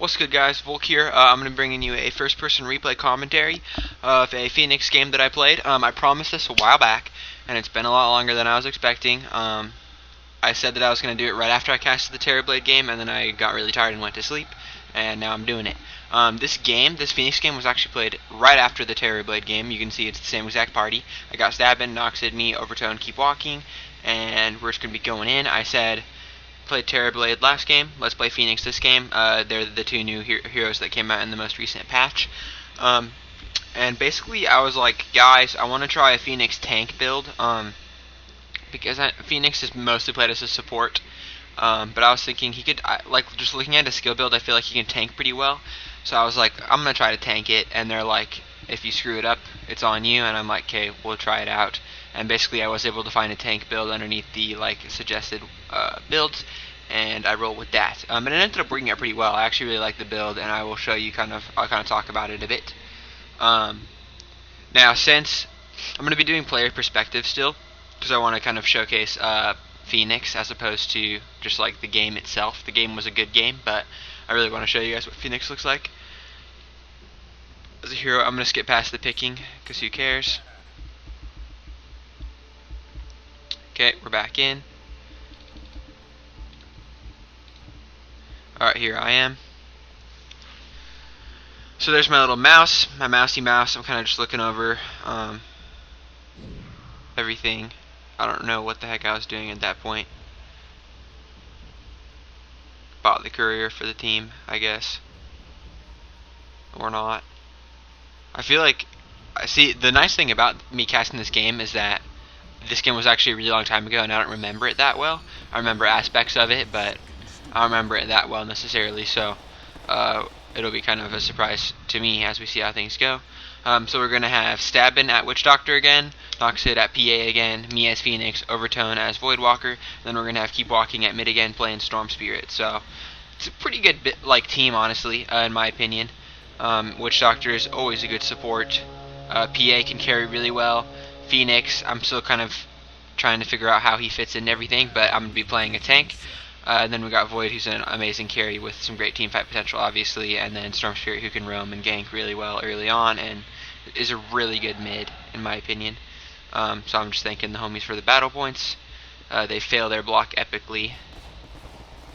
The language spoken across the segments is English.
What's good, guys? Volke here. I'm going to be bringing you a first-person replay commentary of a Phoenix game that I played. I promised this a while back, and it's been a lot longer than I was expecting. I said that I was going to do it right after I casted the Terrorblade game, and then I got really tired and went to sleep, and now I'm doing it. This Phoenix game was actually played right after the Terrorblade game. You can see it's the same exact party. I got stabbed, Nox hit me, overtone, keep walking, and we're just going to be going in. I said, played Terrorblade last game, let's play Phoenix this game. They're the two new heroes that came out in the most recent patch. And basically I was like, guys, I want to try a Phoenix tank build, because Phoenix is mostly played as a support. But I was thinking he could, just looking at his skill build, I feel like he can tank pretty well. So I was like, I'm going to try to tank it, and they're like, if you screw it up, it's on you, and I'm like, okay, we'll try it out. And basically I was able to find a tank build underneath the suggested builds, and I rolled with that. And it ended up working out pretty well. I actually really like the build, and I will show you I'll kind of talk about it a bit. Now, since I'm going to be doing player perspective still, because I want to kind of showcase Phoenix as opposed to just like the game itself. The game was a good game, but I really want to show you guys what Phoenix looks like. As a hero, I'm going to skip past the picking, because who cares? Okay, we're back in. Alright, here I am. So there's my little mouse, my mousy mouse. I'm kind of just looking over everything. I don't know what the heck I was doing at that point. Bought the courier for the team, I guess. Or not. I feel like, the nice thing about me casting this game is that this game was actually a really long time ago, and I don't remember it that well. I remember aspects of it, but I don't remember it that well necessarily, so it'll be kind of a surprise to me as we see how things go. So we're going to have Stabbin at Witch Doctor again, Noxid at PA again, me as Phoenix, Overtone as Voidwalker, then we're going to have Keep Walking at mid again, playing Storm Spirit. So it's a pretty good team, honestly, in my opinion. Witch Doctor is always a good support. PA can carry really well. Phoenix, I'm still kind of trying to figure out how he fits in everything, but I'm going to be playing a tank. And then we got Void, who's an amazing carry with some great teamfight potential, obviously, and then Storm Spirit, who can roam and gank really well early on, and is a really good mid, in my opinion. So I'm just thanking the homies for the battle points. They fail their block epically.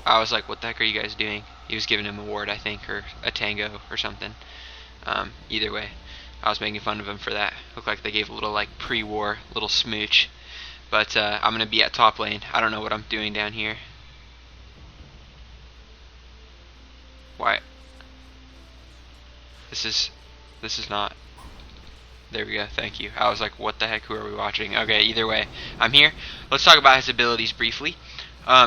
I was like, what the heck are you guys doing? He was giving him a ward, I think, or a tango or something. Either way, I was making fun of him for that. Looked like they gave a little pre-war little smooch. But I'm gonna be at top lane. I don't know what I'm doing down here. Why? This is not. There we go. Thank you. I was like, what the heck? Who are we watching? Okay. Either way, I'm here. Let's talk about his abilities briefly.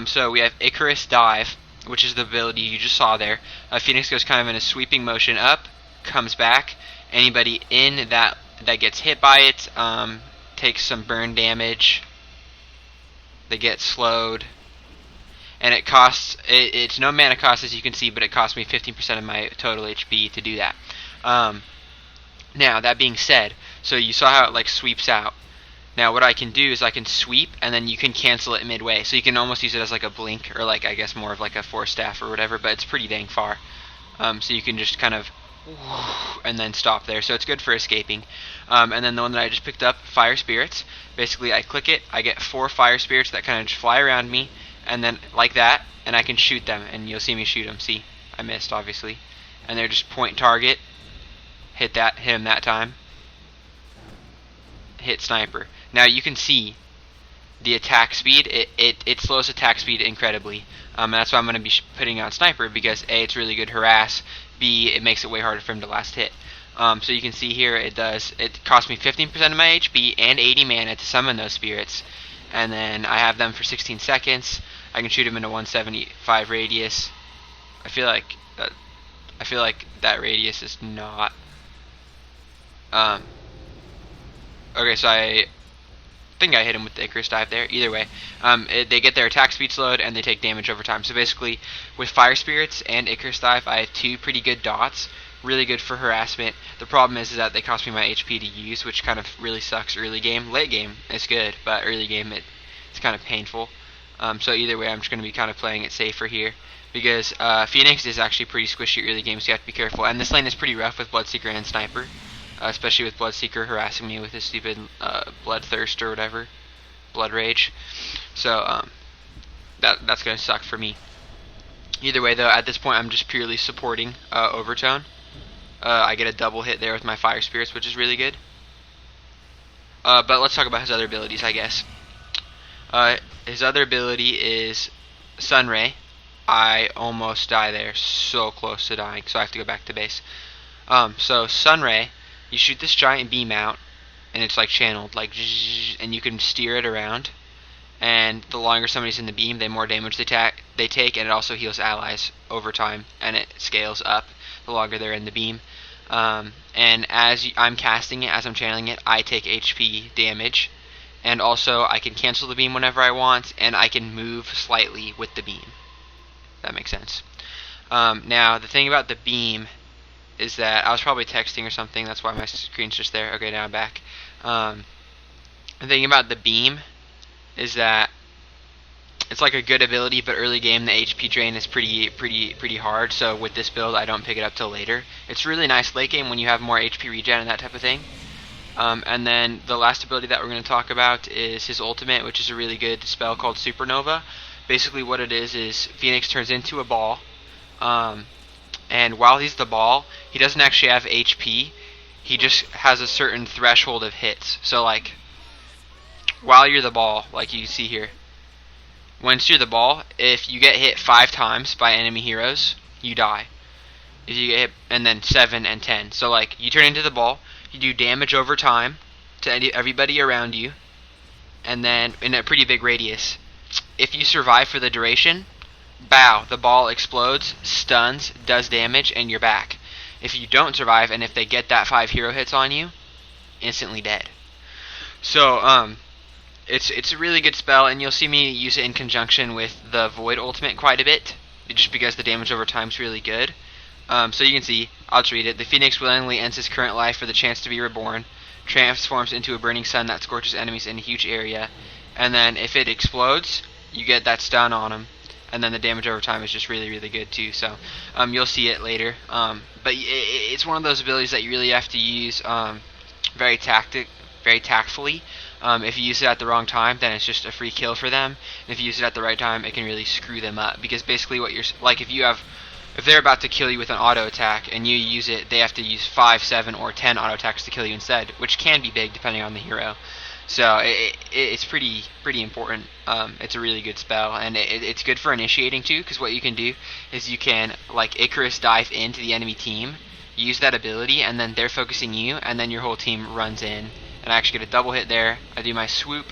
So we have Icarus Dive, which is the ability you just saw there. Phoenix goes kind of in a sweeping motion up, comes back. Anybody in that gets hit by it takes some burn damage. They get slowed, and it costs. It's no mana cost, as you can see, but it cost me 15% of my total HP to do that. Now that being said, so you saw how it sweeps out. Now what I can do is I can sweep, and then you can cancel it midway. So you can almost use it as a blink, or I guess more of a force staff or whatever. But it's pretty dang far. So you can just kind of and then stop there. So it's good for escaping. And then the one that I just picked up, Fire Spirits. Basically I click it, I get 4 Fire Spirits that kind of just fly around me, and then like that, and I can shoot them, and you'll see me shoot them. See, I missed obviously, and they're just point target, hit him that time, hit sniper. Now you can see the attack speed. It slows attack speed incredibly. And that's why I'm going to be putting on sniper, because A, it's really good harass, B, it makes it way harder for him to last hit. So you can see here it costs me 15% of my HP and 80 mana to summon those spirits, and then I have them for 16 seconds. I can shoot them in a 175 radius. I feel like that radius is not. Okay, so I think I hit him with the Icarus Dive there. Either way, they get their attack speed slowed, and they take damage over time. So basically, with Fire Spirits and Icarus Dive, I have 2 pretty good dots. Really good for harassment. The problem is that they cost me my HP to use, which kind of really sucks early game. Late game, it's good, but early game, it's kind of painful. So either way, I'm just going to be kind of playing it safer here. because Phoenix is actually pretty squishy early game, so you have to be careful. And this lane is pretty rough with Bloodseeker and Sniper, especially with Bloodseeker harassing me with his stupid Bloodthirst or whatever, Blood Rage. So that's gonna suck for me. Either way, though, at this point I'm just purely supporting Overtone. I get a double hit there with my Fire Spirits, which is really good. But let's talk about his other abilities, I guess. His other ability is Sunray. I almost die there, so close to dying, so I have to go back to base. So Sunray, you shoot this giant beam out, and it's like channeled, like, and you can steer it around. And the longer somebody's in the beam, the more damage they take, and it also heals allies over time, and it scales up the longer they're in the beam. And as I'm casting it, as I'm channeling it, I take HP damage, and also I can cancel the beam whenever I want, and I can move slightly with the beam. That makes sense. Now, the thing about the beam is that I was probably texting or something, that's why my screen's just there. Okay, now I'm back. The thing about the beam is that it's like a good ability, but early game the HP drain is pretty hard. So with this build, I don't pick it up till later. It's really nice late game when you have more HP regen and that type of thing. And then the last ability that we're going to talk about is his ultimate, which is a really good spell called Supernova. Basically, what it is Phoenix turns into a ball, and while he's the ball, he doesn't actually have HP. He just has a certain threshold of hits. So like, while you're the ball, like you see here, once you're the ball, if you get hit 5 times by enemy heroes, you die. If you get hit, and then 7 and 10. So like, you turn into the ball, you do damage over time to everybody around you, and then in a pretty big radius. If you survive for the duration, bow, the ball explodes, stuns, does damage, and you're back. If you don't survive, and if they get that 5 hero hits on you, instantly dead. So, it's a really good spell, and you'll see me use it in conjunction with the Void ultimate quite a bit, just because the damage over time is really good. So you can see, I'll just read it. The Phoenix willingly ends his current life for the chance to be reborn, transforms into a burning sun that scorches enemies in a huge area, and then if it explodes, you get that stun on them, and then the damage over time is just really good too. So you'll see it later. But it's one of those abilities that you really have to use very tactfully. If you use it at the wrong time, then it's just a free kill for them. And if you use it at the right time, it can really screw them up. Because basically what you're like, if they're about to kill you with an auto attack and you use it, they have to use 5, 7, or 10 auto attacks to kill you instead, which can be big depending on the hero. So it's pretty important. It's a really good spell, and it's good for initiating too, because what you can do is you can, like, Icarus dive into the enemy team, use that ability, and then they're focusing you, and then your whole team runs in. And I actually get a double hit there. I do my swoop,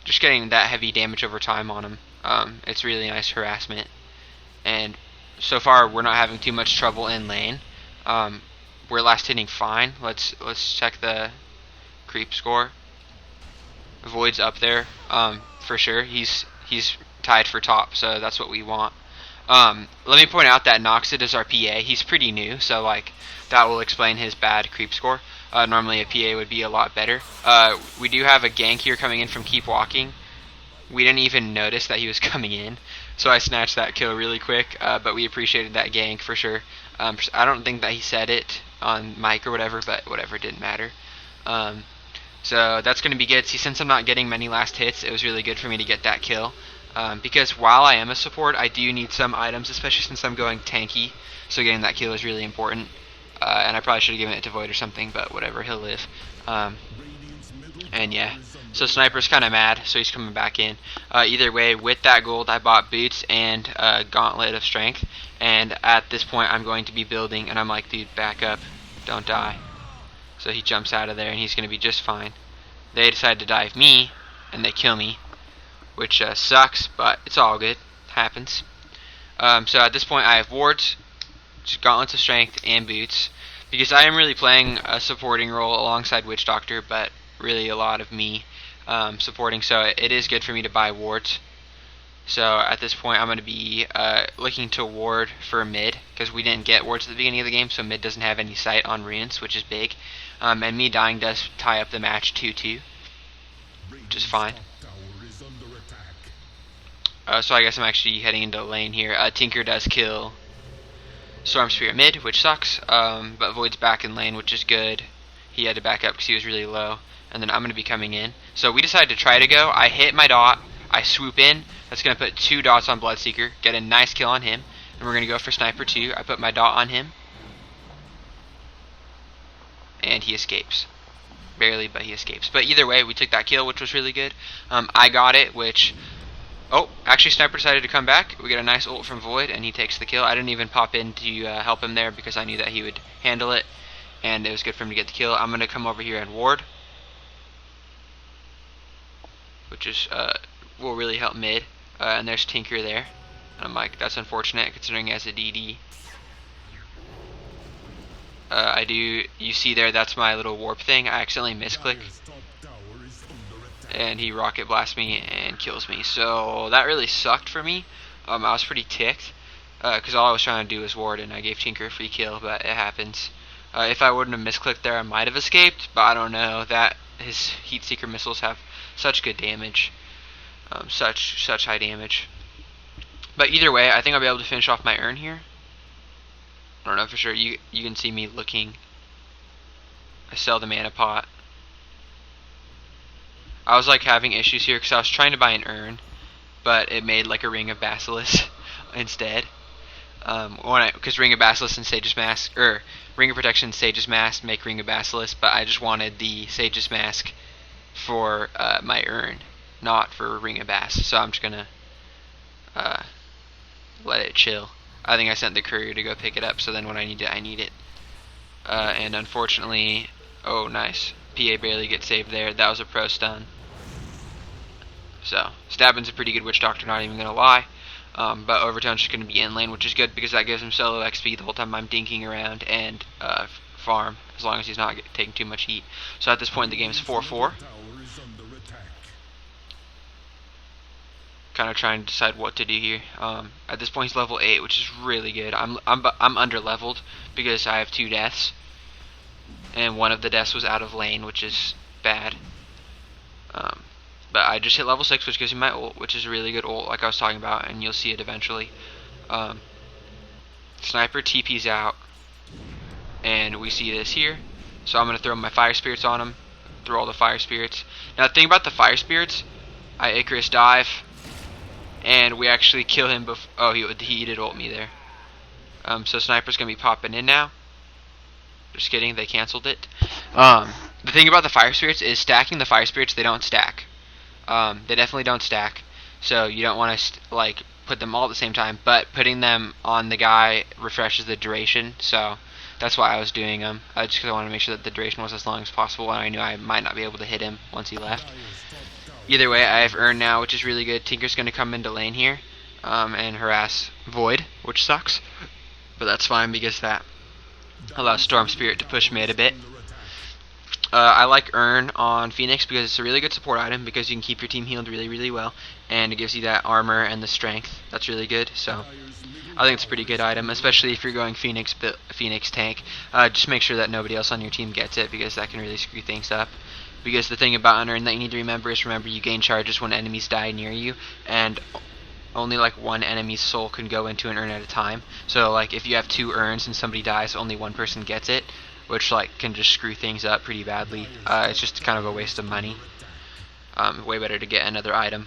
just getting that heavy damage over time on him. It's really nice harassment, and so far we're not having too much trouble in lane. We're last hitting fine. Let's check the creep score. Void's up there for sure. He's tied for top, so that's what we want. Let me point out that Noxid is our PA. He's pretty new, so like that will explain his bad creep score. Normally a PA would be a lot better. We do have a gank here coming in from Keep Walking. We didn't even notice that he was coming in, so I snatched that kill really quick, but we appreciated that gank for sure. I don't think that he said it on mic or whatever, but whatever, it didn't matter. So that's going to be good. See, since I'm not getting many last hits, it was really good for me to get that kill. Because while I am a support, I do need some items, especially since I'm going tanky, so getting that kill is really important. And I probably should have given it to Void or something, but whatever, he'll live. And yeah, so Sniper's kind of mad, so he's coming back in. Either way, with that gold, I bought boots and a gauntlet of strength, and at this point I'm going to be building, and I'm like, dude, back up, don't die. So he jumps out of there, and he's going to be just fine. They decide to dive me, and they kill me, which sucks, but it's all good, it happens. So at this point I have wards, just gauntlets of strength, and boots, because I am really playing a supporting role alongside Witch Doctor, but really a lot of me supporting, so it is good for me to buy wards. So at this point I'm going to be looking to ward for mid, because we didn't get wards at the beginning of the game, so mid doesn't have any sight on runes, which is big. And me dying does tie up the match 2-2, which is fine. So I guess I'm actually heading into lane here. Tinker does kill Storm Spirit mid, which sucks, but Void's back in lane, which is good. He had to back up because he was really low, and then I'm going to be coming in. So we decided to try to go. I hit my dot, I swoop in. That's going to put 2 dots on Bloodseeker, get a nice kill on him, and we're going to go for Sniper 2. I put my dot on him, and he escapes. Barely, but he escapes. But either way, we took that kill, which was really good. I got it, which... Oh, actually Sniper decided to come back. We get a nice ult from Void, and he takes the kill. I didn't even pop in to help him there because I knew that he would handle it, and it was good for him to get the kill. I'm going to come over here and ward, which is will really help mid. And there's Tinker there. And I'm like, that's unfortunate considering he has a DD. You see there, that's my little warp thing. I accidentally misclick, and he rocket blasts me and kills me. So that really sucked for me. I was pretty ticked because all I was trying to do was ward, and I gave Tinker a free kill, but it happens. If I wouldn't have misclicked there, I might have escaped, but I don't know. That his Heat Seeker missiles have such good damage, such high damage. But either way, I think I'll be able to finish off my urn here. I don't know for sure. You can see me looking. I sell the mana pot. I was like having issues here because I was trying to buy an urn, but it made like a Ring of Basilisk instead. Because Ring of Basilisk and Sage's Mask, or Ring of Protection and Sage's Mask make Ring of Basilisk, but I just wanted the Sage's Mask for my urn, not for Ring of Bass. So I'm just gonna let it chill. I think I sent the courier to go pick it up, so then when I need it, I need it. And unfortunately, oh nice, PA barely gets saved there. That was a pro stun. So Stabbin's a pretty good Witch Doctor, not even gonna lie. But Overtone's just gonna be in lane, which is good because that gives him solo XP the whole time I'm dinking around and farm, as long as he's not taking too much heat. So at this point, the game's 4-4. Kind of trying to decide what to do here. At this point, he's level 8, which is really good. I'm under leveled because I have 2 deaths, and one of the deaths was out of lane, which is bad. But I just hit level 6, which gives me my ult, which is a really good ult, like I was talking about, and you'll see it eventually. Sniper TP's out, and we see this here. So I'm gonna throw my Fire Spirits on him. Throw all the Fire Spirits. Now the thing about the Fire Spirits, I Icarus dive, and we actually kill him before. Oh, he did ult me there. So Sniper's gonna be popping in now. Just kidding, they canceled it. The thing about the Fire Spirits is stacking the Fire Spirits, they don't stack. They definitely don't stack. So you don't want to like put them all at the same time, but putting them on the guy refreshes the duration. So that's why I was doing them. Just because I wanted to make sure that the duration was as long as possible, and I knew I might not be able to hit him once he left. Either way, I have Urn now, which is really good. Tinker's going to come into lane here and harass Void, which sucks. But that's fine because that allows Storm Spirit to push mid a bit. I like Urn on Phoenix because it's a really good support item because you can keep your team healed really, really well. And it gives you that armor and the strength. That's really good. So I think it's a pretty good item, especially if you're going Phoenix tank. Just make sure that nobody else on your team gets it because that can really screw things up. Because the thing about an urn that you need to remember is you gain charges when enemies die near you, and only like one enemy's soul can go into an urn at a time. So like if you have 2 urns and somebody dies, only one person gets it, which like can just screw things up pretty badly. It's just kind of a waste of money. Way better to get another item.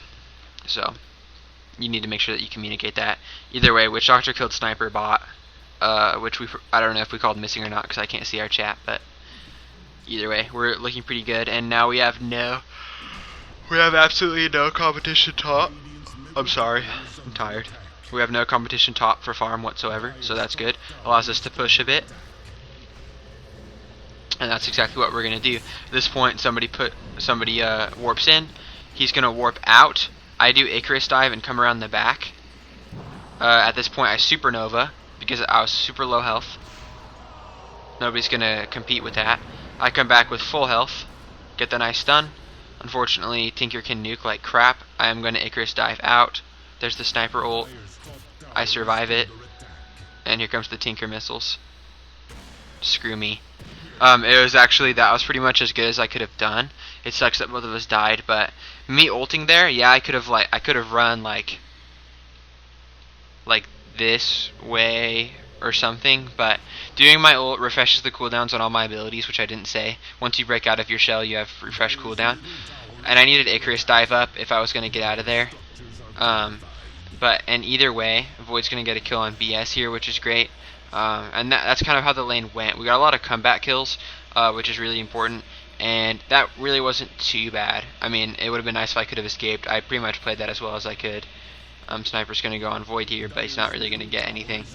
So you need to make sure that you communicate that. Either way, Witch Doctor killed Sniper bot, which I don't know if we called missing or not because I can't see our chat, but either way, we're looking pretty good, and now we have absolutely no competition top. I'm sorry, I'm tired. We have no competition top for farm whatsoever, so that's good. Allows us to push a bit, and that's exactly what we're gonna do. At this point, somebody warps in. He's gonna warp out. I do Icarus dive and come around the back. At this point, I supernova because I was super low health. Nobody's gonna compete with that. I come back with full health, get the nice stun. Unfortunately, Tinker can nuke like crap. I am going to Icarus dive out. There's the Sniper ult. I survive it. And here comes the Tinker missiles. Screw me. That was pretty much as good as I could have done. It sucks that both of us died, but me ulting there, yeah, I could have run like like this way or something, but doing my ult refreshes the cooldowns on all my abilities, which I didn't say. Once you break out of your shell, you have refresh cooldown. And I needed Icarus dive up if I was going to get out of there. And either way, Void's going to get a kill on BS here, which is great. And that's kind of how the lane went. We got a lot of comeback kills, which is really important. And that really wasn't too bad. I mean, it would have been nice if I could have escaped. I pretty much played that as well as I could. Sniper's going to go on Void here, but he's not really going to get anything.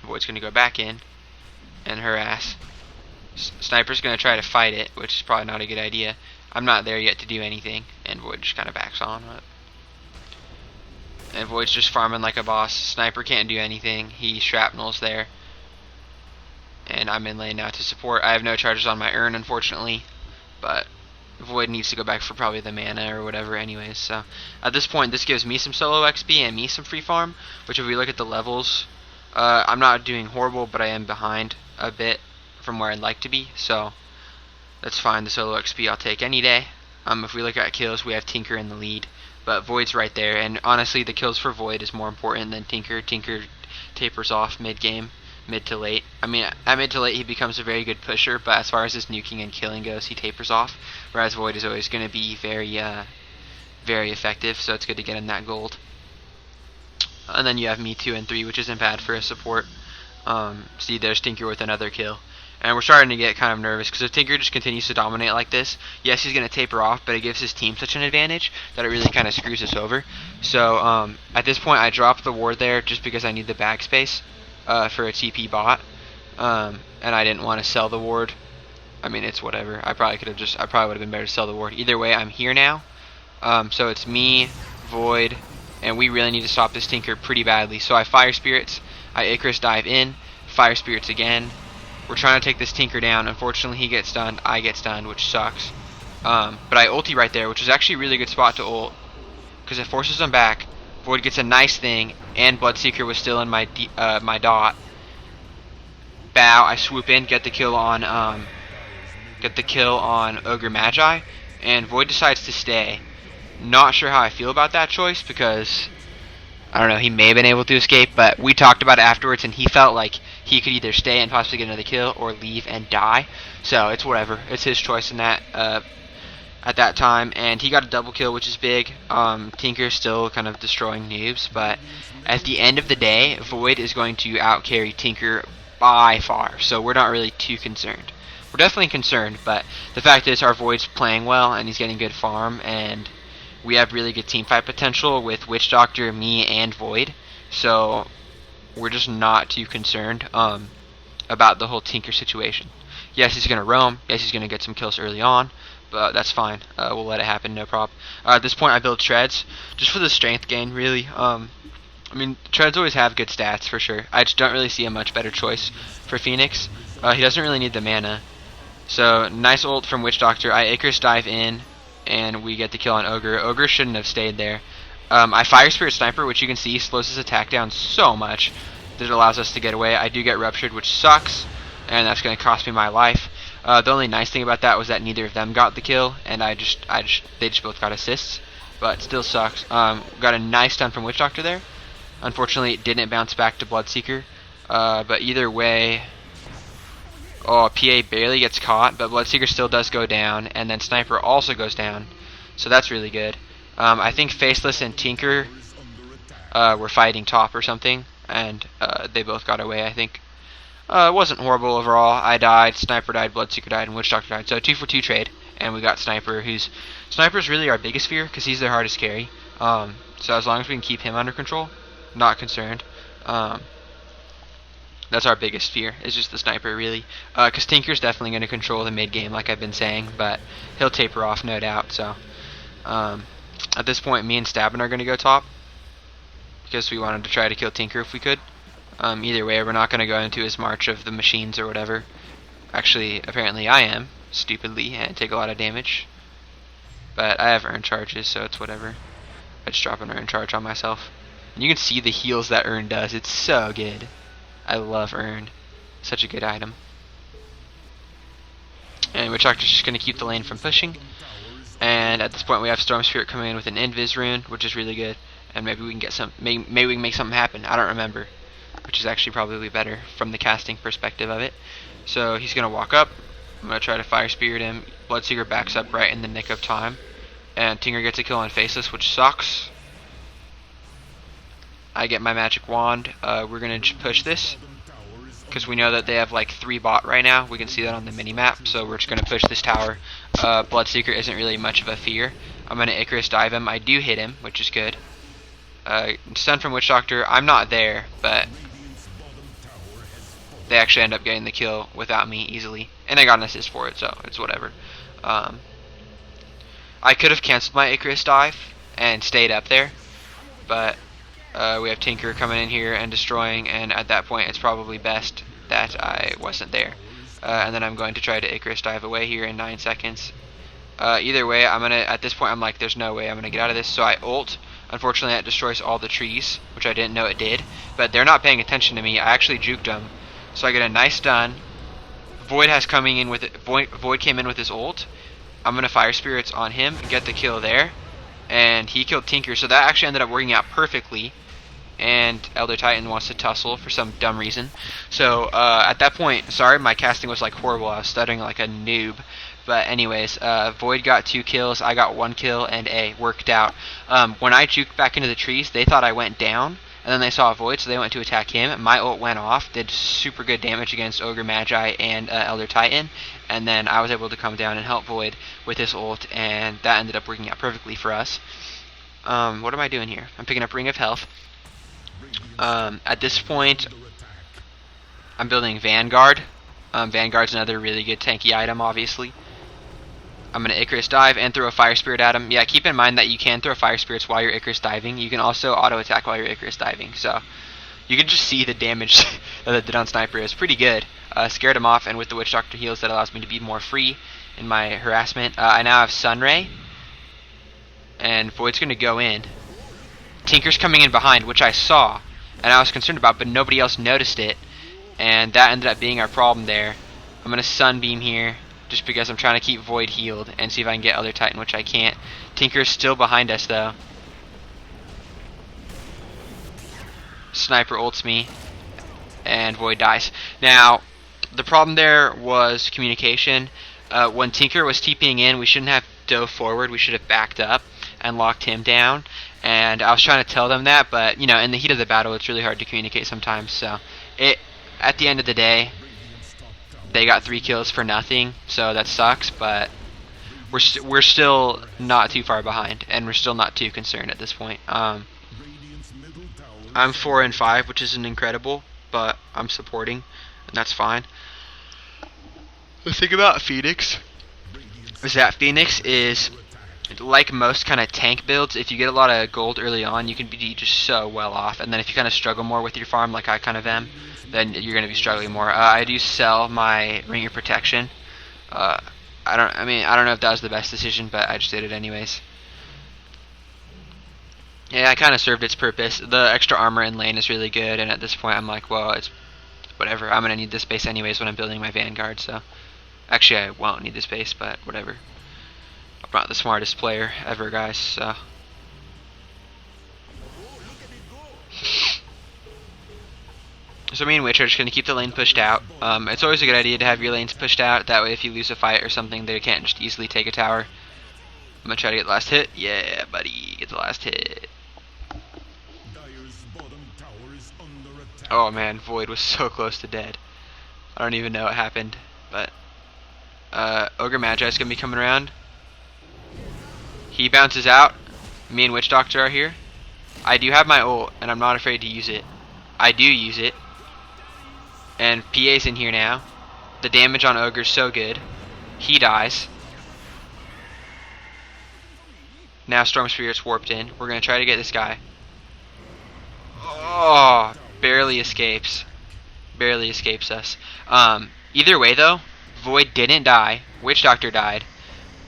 Void's going to go back in and harass. Sniper's going to try to fight it, which is probably not a good idea. I'm not there yet to do anything, and Void just kind of backs on it. And Void's just farming like a boss. Sniper can't do anything. He shrapnel's there. And I'm in lane now to support. I have no charges on my urn, unfortunately, but Void needs to go back for probably the mana or whatever anyways. So at this point, this gives me some solo XP and me some free farm, which if we look at the levels, I'm not doing horrible, but I am behind a bit from where I'd like to be, so that's fine. The solo XP I'll take any day. If we look at kills, we have Tinker in the lead, but Void's right there, and honestly the kills for Void is more important than Tinker. Tinker tapers off mid-game, mid to late. I mean, at mid to late he becomes a very good pusher, but as far as his nuking and killing goes, he tapers off, whereas Void is always going to be very effective, so it's good to get him that gold. And then you have me 2 and 3, which isn't bad for a support. See, there's Tinker with another kill. And we're starting to get kind of nervous, because if Tinker just continues to dominate like this, yes, he's going to taper off, but it gives his team such an advantage that it really kind of screws us over. So at this point, I dropped the ward there just because I need the bag space for a TP bot, and I didn't want to sell the ward. I mean, it's whatever. I probably would have been better to sell the ward. Either way, I'm here now. So it's me, Void, and we really need to stop this Tinker pretty badly. So I Fire Spirits, I Icarus dive in, Fire Spirits again. We're trying to take this Tinker down. Unfortunately, he gets stunned, I get stunned, which sucks. But I ulti right there, which is actually a really good spot to ult, because it forces him back. Void gets a nice thing, and Bloodseeker was still in my my dot. Bow, I swoop in, get the kill on Ogre Magi, and Void decides to stay. Not sure how I feel about that choice, because I don't know, he may have been able to escape, but we talked about it afterwards, and he felt like he could either stay and possibly get another kill or leave and die. So it's whatever. It's his choice in that at that time, and he got a double kill, which is big. Tinker's still kind of destroying noobs, but at the end of the day, Void is going to outcarry Tinker by far, so we're not really too concerned. We're definitely concerned, but the fact is our Void's playing well, and he's getting good farm, and we have really good teamfight potential with Witch Doctor, me, and Void, so we're just not too concerned about the whole Tinker situation. Yes, he's going to roam. Yes, he's going to get some kills early on, but that's fine. We'll let it happen, no problem. At this point, I build Treads just for the strength gain, really. I mean, Treads always have good stats, for sure. I just don't really see a much better choice for Phoenix. He doesn't really need the mana. So, nice ult from Witch Doctor. I Icarus dive in, and we get the kill on Ogre. Ogre shouldn't have stayed there. I Fire Spirit Sniper, which you can see slows his attack down so much that it allows us to get away. I do get ruptured, which sucks, and that's going to cost me my life. The only nice thing about that was that neither of them got the kill, and they just both got assists, but it still sucks. Got a nice stun from Witch Doctor there. Unfortunately, it didn't bounce back to Bloodseeker, but either way, PA barely gets caught, but Bloodseeker still does go down, and then Sniper also goes down, so that's really good. I think Faceless and Tinker were fighting top or something, and they both got away, I think. It wasn't horrible overall. I died, Sniper died, Bloodseeker died, and Witch Doctor died. So 2 for 2 trade, and we got Sniper, Sniper's really our biggest fear, because he's their hardest carry. So as long as we can keep him under control, not concerned. That's our biggest fear, is just the Sniper, really. Because Tinker's definitely going to control the mid game, like I've been saying, but he'll taper off, no doubt. So at this point, me and Stabin are going to go top, because we wanted to try to kill Tinker if we could. Either way, we're not going to go into his march of the machines or whatever. Actually, apparently I am, stupidly, and take a lot of damage. But I have urn charges, so it's whatever. I just drop an urn charge on myself. And you can see the heals that urn does. It's so good. I love urn. Such a good item. And Witch Doctor's just going to keep the lane from pushing. And at this point we have Storm Spirit coming in with an Invis rune, which is really good. and maybe we can get some. Maybe we can make something happen. I don't remember, which is actually probably better from the casting perspective of it. So he's gonna walk up. I'm gonna try to fire spirit him. Bloodseeker backs up right in the nick of time, and Tinker gets a kill on Faceless, which sucks. I get my magic wand. We're gonna push this because we know that they have like 3 bot right now. We can see that on the mini map, so we're just gonna push this tower. Bloodseeker isn't really much of a fear. I'm gonna Icarus dive him. I do hit him, which is good. Stun from Witch Doctor. I'm not there, but they actually end up getting the kill without me easily, and I got an assist for it, so it's whatever. I could have canceled my Icarus dive and stayed up there, but we have Tinker coming in here and destroying, and at that point it's probably best that I wasn't there. And then I'm going to try to Icarus dive away here in 9 seconds. Either way, at this point I'm like, there's no way I'm gonna get out of this, so I ult. Unfortunately that destroys all the trees, which I didn't know it did, but they're not paying attention to me. I actually juked them, so I get a nice stun. Void came in with his ult. I'm gonna fire spirits on him and get the kill there, and he killed Tinker, so that actually ended up working out perfectly. And Elder Titan wants to tussle for some dumb reason. So at that point, sorry, my casting was like horrible. I was stuttering like a noob. But anyways, Void got 2 kills, I got 1 kill, and worked out. When I juked back into the trees, they thought I went down, and then they saw Void, so they went to attack him. My ult went off, did super good damage against Ogre Magi and Elder Titan, and then I was able to come down and help Void with his ult, and that ended up working out perfectly for us. What am I doing here? I'm picking up Ring of Health. At this point, I'm building Vanguard. Vanguard's another really good tanky item, obviously. I'm going to Icarus dive and throw a Fire Spirit at him. Yeah, keep in mind that you can throw Fire Spirits while you're Icarus diving. You can also auto-attack while you're Icarus diving. So you can just see the damage that it did on Sniper is pretty good. Scared him off, and with the Witch Doctor heals, that allows me to be more free in my harassment. I now have Sunray, and Void's going to go in. Tinker's coming in behind, which I saw, and I was concerned about, but nobody else noticed it, and that ended up being our problem there. I'm going to Sunbeam here, just because I'm trying to keep Void healed and see if I can get Elder Titan, which I can't. Tinker's still behind us, though. Sniper ults me, and Void dies. Now, the problem there was communication. When Tinker was TPing in, we shouldn't have dove forward, we should have backed up and locked him down. And I was trying to tell them that, but you know, in the heat of the battle, it's really hard to communicate sometimes. So, at the end of the day, they got 3 kills for nothing, so that sucks. But we're still not too far behind, and we're still not too concerned at this point. I'm 4-5, which isn't incredible, but I'm supporting, and that's fine. The thing about Phoenix is that Phoenix is, like most kind of tank builds, if you get a lot of gold early on, you can be just so well off, and then if you kind of struggle more with your farm, like I kind of am, then you're going to be struggling more. I do sell my Ring of Protection. I don't know if that was the best decision, but I just did it anyways. Yeah, it kind of served its purpose. The extra armor in lane is really good, and at this point I'm like, well, it's whatever. I'm going to need this base anyways when I'm building my Vanguard, so actually I won't need this base, but whatever. I'm not the smartest player ever, guys, so. So me and Witch are just going to keep the lane pushed out. It's always a good idea to have your lanes pushed out. That way if you lose a fight or something, they can't just easily take a tower. I'm going to try to get the last hit. Yeah, buddy, get the last hit. Oh man, Void was so close to dead. I don't even know what happened, but Ogre Magi is going to be coming around. He bounces out. Me and Witch Doctor are here. I do have my ult, and I'm not afraid to use it. I do use it. And PA's in here now. The damage on Ogre's so good. He dies. Now Storm Spirit's warped in. We're going to try to get this guy. Oh, barely escapes. Barely escapes us. Either way, though, Void didn't die. Witch Doctor died.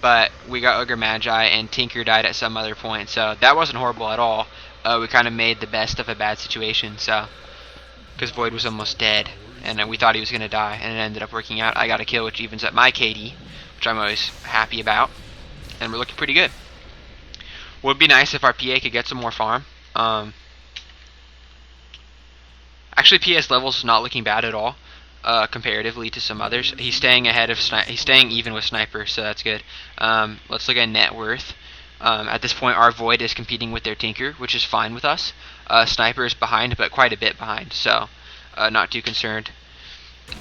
But we got Ogre Magi, and Tinker died at some other point. So that wasn't horrible at all. We kind of made the best of a bad situation. So, because Void was almost dead, and we thought he was going to die, and it ended up working out. I got a kill, which evens up my KD, which I'm always happy about. And we're looking pretty good. Would be nice if our PA could get some more farm, Um, Actually, PS levels is not looking bad at all, comparatively to some others. He's staying ahead of he's staying even with Sniper, so that's good. Let's look at net worth. At this point, our Void is competing with their Tinker, which is fine with us. Sniper is behind, but quite a bit behind, so not too concerned.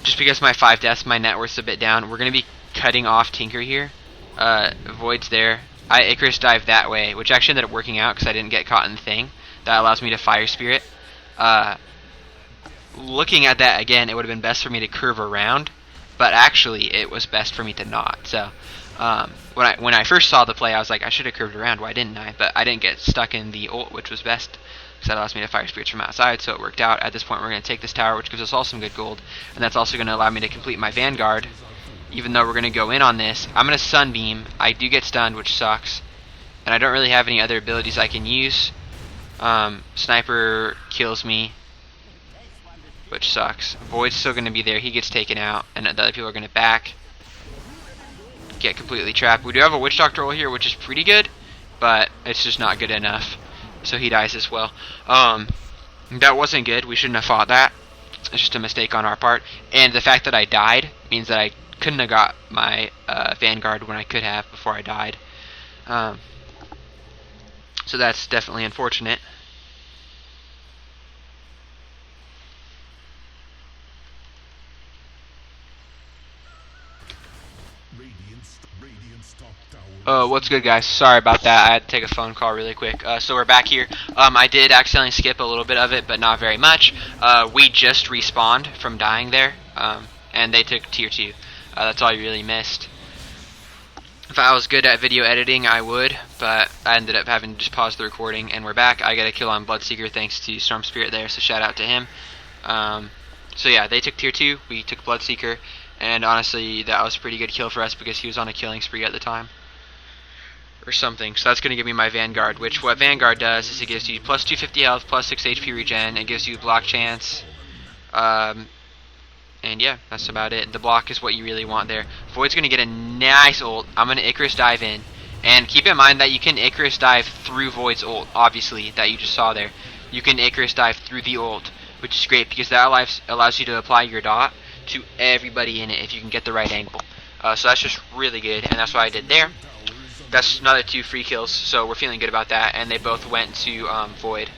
Just because my 5 deaths, my net worth's a bit down. We're going to be cutting off Tinker here. Void's there. I Icarus dive that way, which actually ended up working out because I didn't get caught in the thing. That allows me to Fire Spirit. Looking at that again, it would have been best for me to curve around, but actually it was best for me to not. So when I first saw the play, I was like, I should have curved around. Why didn't I? But I didn't get stuck in the ult, which was best, because that allows me to Fire Spirits from outside, so it worked out. At this point, we're going to take this tower, which gives us all some good gold, and that's also going to allow me to complete my Vanguard. Even though we're going to go in on this, I'm going to Sunbeam. I do get stunned, which sucks, and I don't really have any other abilities I can use. Sniper kills me, which sucks. Void's still going to be there. He gets taken out, and the other people are going to back. Get completely trapped. We do have a Witch Doctor roll here, which is pretty good, but it's just not good enough. So he dies as well. That wasn't good. We shouldn't have fought that. It's just a mistake on our part. And the fact that I died means that I couldn't have got my Vanguard when I could have before I died. So that's definitely unfortunate. What's good, guys? Sorry about that. I had to take a phone call really quick. So we're back here. I did accidentally skip a little bit of it, but not very much. We just respawned from dying there, and they took tier 2. That's all you really missed. If I was good at video editing, I would, but I ended up having to just pause the recording, and we're back. I got a kill on Bloodseeker thanks to Storm Spirit there, so shout out to him. So yeah, they took tier 2, we took Bloodseeker, and honestly, that was a pretty good kill for us because he was on a killing spree at the time. Or something. So that's going to give me my Vanguard, which what Vanguard does is it gives you plus 250 health, plus 6 HP regen, it gives you block chance, and yeah, that's about it. The block is what you really want there. Void's going to get a nice ult. I'm going to Icarus dive in, and keep in mind that you can Icarus dive through Void's ult, obviously, that you just saw there. You can Icarus dive through the ult, which is great because that allows you to apply your dot to everybody in it if you can get the right angle. So that's just really good, and that's what I did there. That's another 2 free kills, so we're feeling good about that, and they both went to Void,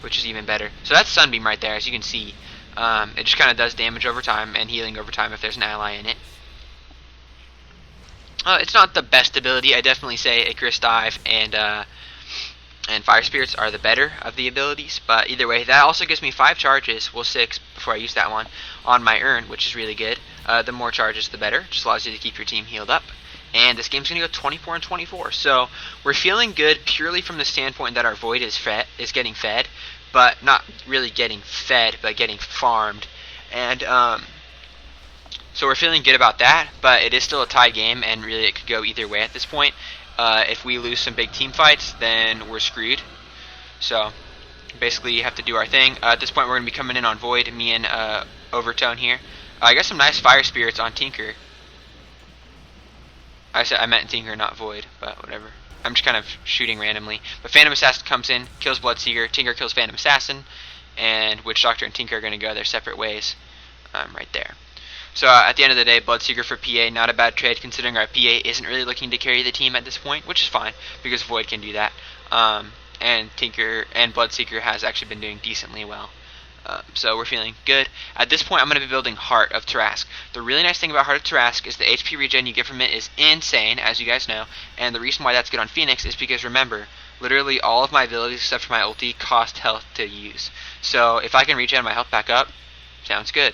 which is even better. So that's Sunbeam right there, as you can see. It just kind of does damage over time and healing over time if there's an ally in it. It's not the best ability. I definitely say Icarus Dive and Fire Spirits are the better of the abilities, but either way, that also gives me 5 charges, well 6 before I use that one, on my urn, which is really good. The more charges, the better. Just allows you to keep your team healed up. And this game's going to go 24 and 24. So we're feeling good purely from the standpoint that our Void is getting fed, but not really getting fed, but getting farmed. And so we're feeling good about that, but it is still a tied game, and really it could go either way at this point. If we lose some big team fights, then we're screwed. So basically you have to do our thing. At this point we're going to be coming in on Void, me and Overtone here. I got some nice Fire Spirits on Tinker. I meant Tinker, not Void, but whatever. I'm just kind of shooting randomly. But Phantom Assassin comes in, kills Bloodseeker, Tinker kills Phantom Assassin, and Witch Doctor and Tinker are going to go their separate ways right there. So at the end of the day, Bloodseeker for PA, not a bad trade considering our PA isn't really looking to carry the team at this point, which is fine because Void can do that. And Tinker and Bloodseeker has actually been doing decently well. So we're feeling good. At this point, I'm going to be building Heart of Tarrasque. The really nice thing about Heart of Tarrasque is the HP regen you get from it is insane, as you guys know. And the reason why that's good on Phoenix is because, remember, literally all of my abilities except for my ulti cost health to use. So if I can regen my health back up, sounds good.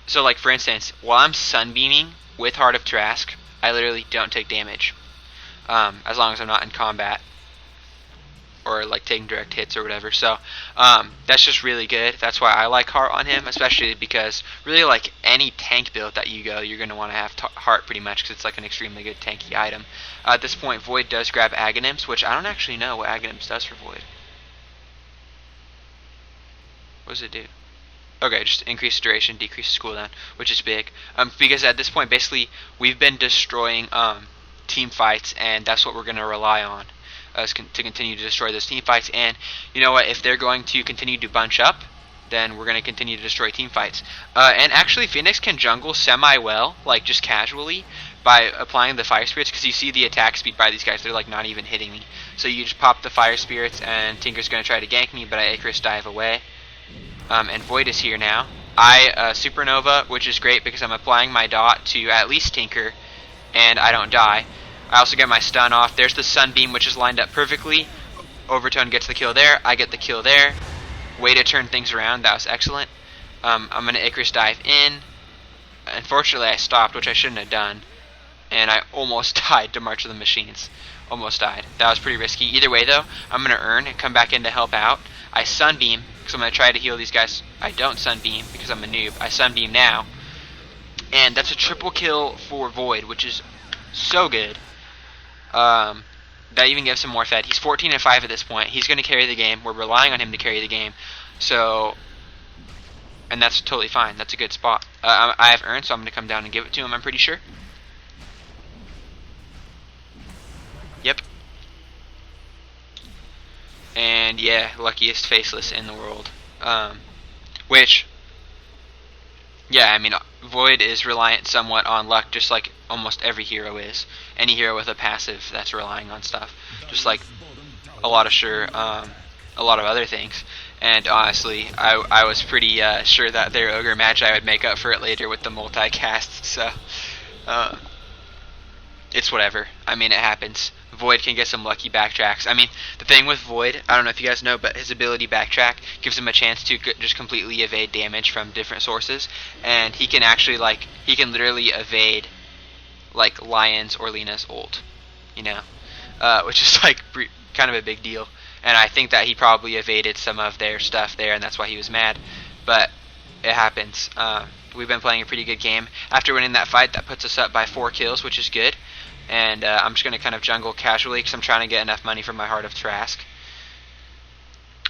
So like for instance, while I'm sunbeaming with Heart of Tarrasque, I literally don't take damage. As long as I'm not in combat. Or like taking direct hits or whatever. So that's just really good. That's why I like Heart on him, especially because really like any tank build that you go, you're going to want to have Heart pretty much because it's like an extremely good tanky item. At this point, Void does grab Aghanims, which I don't actually know what Aghanims does for Void. What does it do? Okay, just increase duration, decrease cooldown, which is big. Because at this point, basically, we've been destroying team fights, and that's what we're going to rely on. to continue to destroy those team fights. And you know what? If they're going to continue to bunch up, then we're going to continue to destroy team fights. And actually, Phoenix can jungle semi-well, like just casually, by applying the Fire Spirits, because you see the attack speed by these guys. They're like not even hitting me. So you just pop the Fire Spirits, and Tinker's going to try to gank me, but I Icarus dive away. And Void is here now. I Supernova, which is great because I'm applying my dot to at least Tinker, and I don't die. I also get my stun off. There's the Sunbeam, which is lined up perfectly. Overtone gets the kill there. I get the kill there. Way to turn things around. That was excellent. I'm going to Icarus dive in. Unfortunately, I stopped, which I shouldn't have done. And I almost died to March of the Machines. Almost died. That was pretty risky. Either way, though, I'm going to earn and come back in to help out. I Sunbeam, because I'm going to try to heal these guys. I don't Sunbeam, because I'm a noob. I Sunbeam now. And that's a triple kill for Void, which is so good. That even gives him more fed. He's 14-5 at this point. He's going to carry the game. We're relying on him to carry the game. So, and that's totally fine. That's a good spot. I have earned, so I'm going to come down and give it to him, I'm pretty sure. Yep. And yeah, luckiest faceless in the world. Which, yeah, I mean, Void is reliant somewhat on luck, just like almost every hero is. Any hero with a passive that's relying on stuff, just like a lot of other things. And honestly, I was pretty sure that their Ogre Magi would make up for it later with the multicast. So it's whatever. I mean, it happens. Void can get some lucky backtracks. I mean, the thing with Void, I don't know if you guys know, but his ability Backtrack gives him a chance to just completely evade damage from different sources, and he can actually, like, he can literally evade, like, Lion's or Lena's ult, you know, which is, like, kind of a big deal. And I think that he probably evaded some of their stuff there, and that's why he was mad, but it happens. We've been playing a pretty good game. After winning that fight, that puts us up by 4 kills, which is good. And I'm just going to kind of jungle casually because I'm trying to get enough money from my Heart of Trask.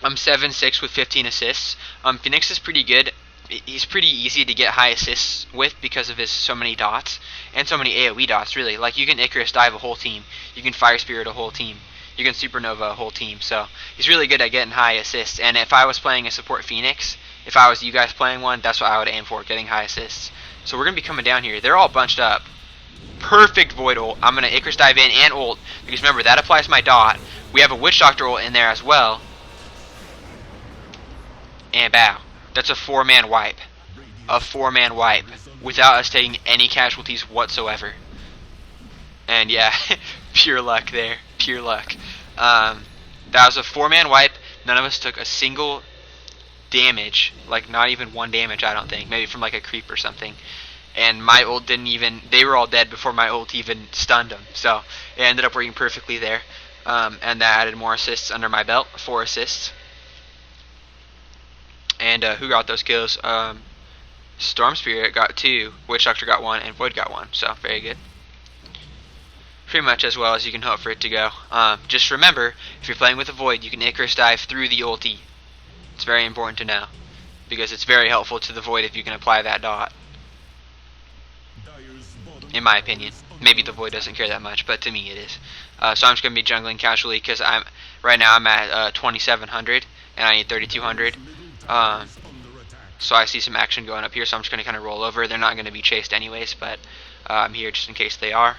I'm 7-6 with 15 assists. Phoenix is pretty good. He's pretty easy to get high assists with because of his so many dots. And so many AoE dots, really. Like, you can Icarus dive a whole team. You can Fire Spirit a whole team. You can Supernova a whole team. So, he's really good at getting high assists. And if I was playing a support Phoenix, if I was you guys playing one, that's what I would aim for, getting high assists. So we're going to be coming down here. They're all bunched up. Perfect Void ult. I'm going to Icarus dive in and ult, because remember, that applies my dot. We have a Witch Doctor ult in there as well. And bow. That's a 4-man wipe. A 4-man wipe. Without us taking any casualties whatsoever. And yeah, pure luck there. Pure luck. That was a 4-man wipe. None of us took a single damage. Like, not even 1 damage, I don't think. Maybe from like a creep or something. And my ult didn't even, they were all dead before my ult even stunned them. So it ended up working perfectly there. And that added more assists under my belt, 4 assists. And who got those kills? Storm Spirit got 2, Witch Doctor got 1, and Void got 1. So very good. Pretty much as well as you can hope for it to go. Just remember, if you're playing with a Void, you can Icarus dive through the ulti. It's very important to know, because it's very helpful to the Void if you can apply that dot. In my opinion. Maybe the Void doesn't care that much, but to me it is. So I'm just going to be jungling casually, because right now I'm at 2,700, and I need 3,200. So I see some action going up here, so I'm just going to kind of roll over. They're not going to be chased anyways, but I'm here just in case they are.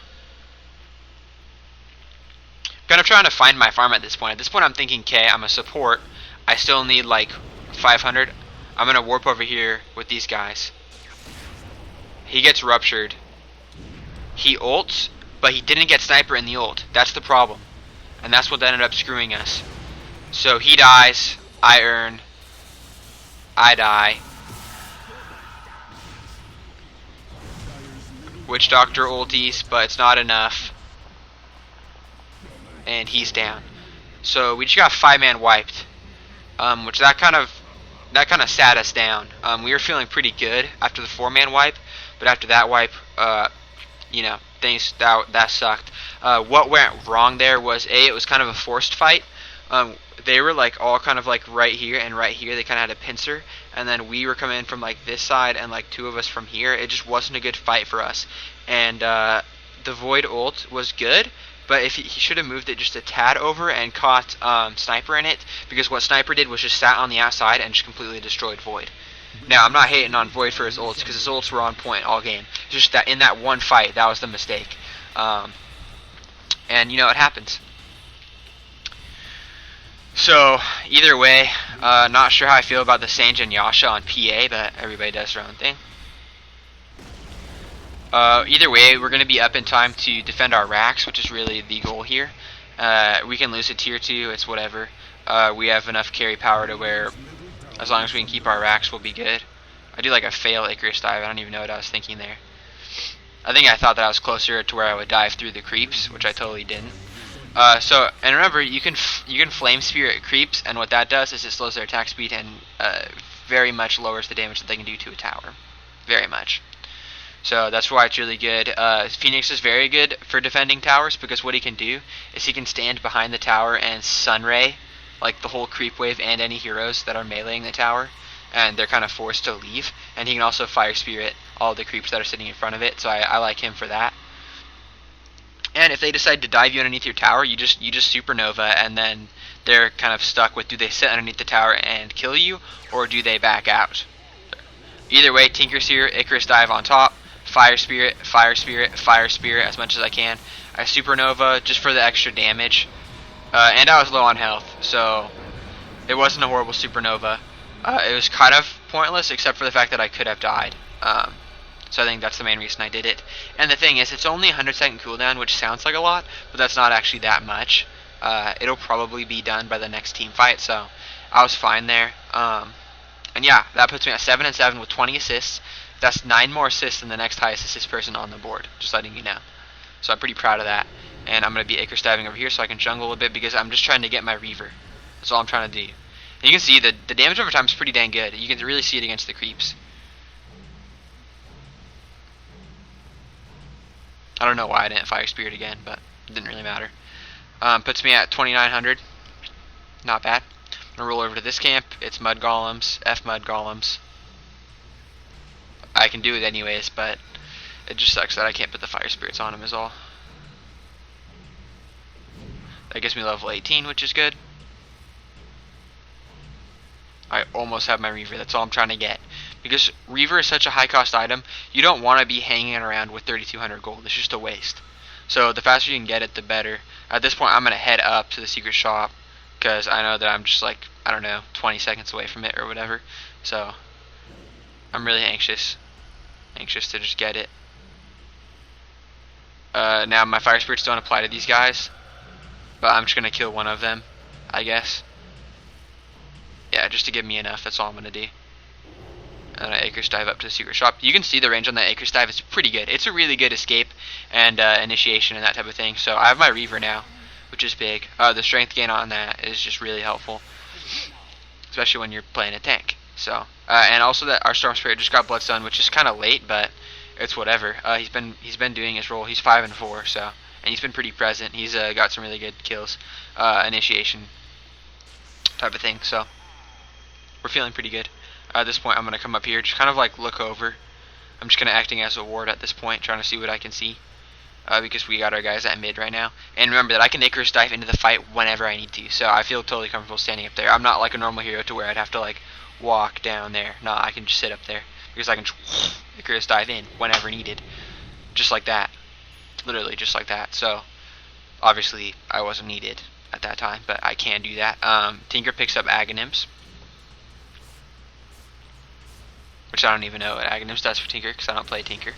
Kind of trying to find my farm at this point. At this point I'm thinking, okay, I'm a support. I still need like 500. I'm going to warp over here with these guys. He gets ruptured. He ults, but he didn't get sniper in the ult. That's the problem. And that's what ended up screwing us. So he dies, I earn, I die. Witch Doctor ulties, but it's not enough. And he's down. So we just got 5-man wiped. Which that kind of sat us down. We were feeling pretty good after the 4-man wipe, but after that wipe, you know, things that sucked. What went wrong there was, it was kind of a forced fight. They were like all kind of like right here and right here. They kind of had a pincer, and then we were coming in from like this side, and like 2 of us from here. It just wasn't a good fight for us. And the Void ult was good, but if he should have moved it just a tad over and caught Sniper in it, because what Sniper did was just sat on the outside and just completely destroyed Void. Now, I'm not hating on Void for his ults, because his ults were on point all game. It's just that in that one fight, that was the mistake. And, it happens. So, either way, not sure how I feel about the Sange and Yasha on PA, but everybody does their own thing. Either way, we're going to be up in time to defend our racks, which is really the goal here. We can lose a tier 2, it's whatever. We have enough carry power to where, as long as we can keep our racks, we'll be good. I do like a fail Icarus dive, I don't even know what I was thinking there. I think I thought that I was closer to where I would dive through the creeps, which I totally didn't. And remember, you can Flame Spirit creeps, and what that does is it slows their attack speed and very much lowers the damage that they can do to a tower. Very much. So that's why it's really good. Phoenix is very good for defending towers, because what he can do is he can stand behind the tower and Sunray, like the whole creep wave and any heroes that are meleeing the tower, and they're kind of forced to leave. And he can also Fire Spirit all the creeps that are sitting in front of it, so I like him for that. And if they decide to dive you underneath your tower, you just supernova, and then they're kind of stuck with, do they sit underneath the tower and kill you, or do they back out? Either way, Tinker's here, Icarus dive on top, Fire Spirit, Fire Spirit, Fire Spirit as much as I can. I supernova just for the extra damage. And I was low on health, so it wasn't a horrible supernova. It was kind of pointless, except for the fact that I could have died. So I think that's the main reason I did it. And the thing is, it's only 100-second cooldown, which sounds like a lot, but that's not actually that much. It'll probably be done by the next team fight, so I was fine there. And yeah, that puts me at 7-7 with 20 assists. That's 9 more assists than the next highest assist person on the board, just letting you know. So I'm pretty proud of that. And I'm going to be Icarus diving over here so I can jungle a bit, because I'm just trying to get my Reaver. That's all I'm trying to do. And you can see the damage over time is pretty dang good. You can really see it against the creeps. I don't know why I didn't Fire Spirit again, but it didn't really matter. Puts me at 2,900. Not bad. I'm going to roll over to this camp. It's Mud Golems, F Mud Golems. I can do it anyways, but it just sucks that I can't put the Fire Spirits on him is all. That gives me level 18, which is good. I almost have my Reaver. That's all I'm trying to get. Because Reaver is such a high cost item, you don't want to be hanging around with 3,200 gold. It's just a waste. So the faster you can get it, the better. At this point, I'm going to head up to the secret shop, because I know that I'm just like, I don't know, 20 seconds away from it or whatever. So I'm really anxious to just get it. Now my Fire Spirits don't apply to these guys, but I'm just going to kill one of them, I guess. Yeah, just to give me enough, that's all I'm going to do. And I Icarus dive up to the secret shop. You can see the range on that Icarus dive is pretty good. It's a really good escape and initiation and that type of thing. So I have my Reaver now, which is big. The strength gain on that is just really helpful, especially when you're playing a tank. So and also that our Storm Spirit just got Bloodstone, which is kind of late, but it's whatever. He's been doing his role. He's 5-4, so, and he's been pretty present. He's got some really good kills, initiation type of thing. So we're feeling pretty good. At this point, I'm going to come up here, just kind of like look over. I'm just kind of acting as a ward at this point, trying to see what I can see. Because we got our guys at mid right now. And remember that I can Icarus dive into the fight whenever I need to. So I feel totally comfortable standing up there. I'm not like a normal hero to where I'd have to like walk down there. No, I can just sit up there. Because I can Icarus dive in whenever needed. Just like that. Literally just like that. So obviously I wasn't needed at that time, but I can do that. Tinker picks up Aghanims, which I don't even know what Aghanims does for Tinker, because I don't play Tinker.